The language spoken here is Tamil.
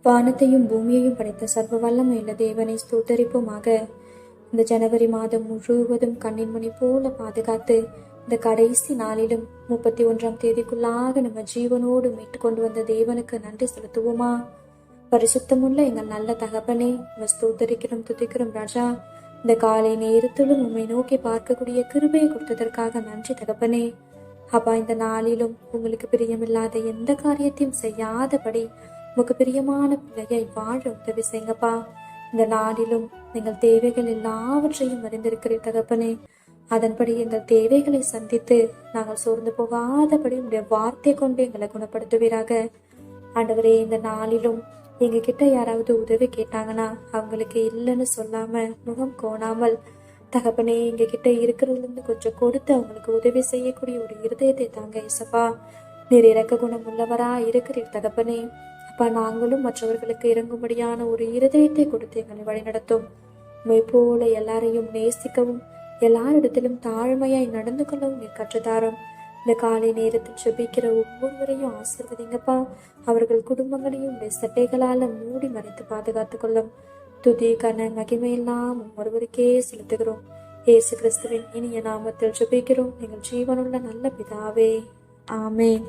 வானத்தையும் பூமியையும் படைத்த சர்வ வல்லமையுள்ள தேவனை ஸ்தோத்தரிப்போமாக. இந்த ஜனவரி மாதம் முழுவதும் கண்ணின் மணி போல பாதுகாத்து இந்த கடைசி நாளிலும் 31ஆம் தேதிக்குள்ளாக நம்ம ஜீவனோடு மீட்டு கொண்டு வந்த தேவனுக்கு நன்றி செலுத்துவோமா? பரிசுத்தமுள்ள எங்கள் நல்ல தகப்பனே, நம்ம ஸ்தோத்தரிக்கிறோம், துதிக்கிறோம் ராஜா. இந்த காலை நேரத்திலும் உண்மை நோக்கி பார்க்கக்கூடிய கிருபையை கொடுத்ததற்காக நன்றி தகப்பனே. அப்பா, இந்த நாளிலும் உங்களுக்கு பிரியமில்லாத எந்த காரியத்தையும் செய்யாதபடி உமக்கு பிரியமான பிள்ளையை வாழ உதவி செய்யுங்கப்பா. இந்த நாளிலும் எங்கள் தேவைகள் எல்லாவற்றையும் அறிந்திருக்கிற தகப்பனே, அதன்படி எங்கள் தேவைகளை சந்தித்து நாங்கள் சோர்ந்து போகாதபடி உடைய வார்த்தை கொண்டு எங்களை குணப்படுத்துவீராக. ஆண்டவரே, இந்த நாளிலும் எங்க கிட்ட யாராவது உதவி கேட்டாங்கன்னா அவங்களுக்கு இல்லைன்னு சொல்லாம முகம் கோணாமல் தகப்பனே, எங்க கிட்ட இருக்கிறதுல இருந்து கொஞ்சம் கொடுத்து அவங்களுக்கு உதவி செய்யக்கூடிய ஒரு இருதயத்தை தாங்க இசப்பா. நீர் இறக்க குணம் உள்ளவரா இருக்கிறீர் தகப்பனே. அப்பா, நாங்களும் மற்றவர்களுக்கு இறங்கும்படியான ஒரு இருதயத்தை கொடுத்து எங்களை வழிநடத்தும். உண்மை போல எல்லாரையும் நேசிக்கவும் எல்லாரிடத்திலும் தாழ்மையாய் நடந்து கொள்ளவும் நீர் கற்றுத்தாரும். இந்த காலை நேரத்தில் ஜெபிக்கிற ஒவ்வொருவரையும் ஆசீர்வதிங்கப்பா. அவர்கள் குடும்பங்களையும் சட்டைகளால மூடி மறைத்து பாதுகாத்துக் கொள்ளும். துதி கன மகிமையெல்லாம் ஒருவருக்கே செலுத்துகிறோம். இயேசு கிறிஸ்துவின் இனிய நாமத்தில் ஜெபிக்கிறோம் எங்கள் ஜீவனுள்ள நல்ல பிதாவே, ஆமென்.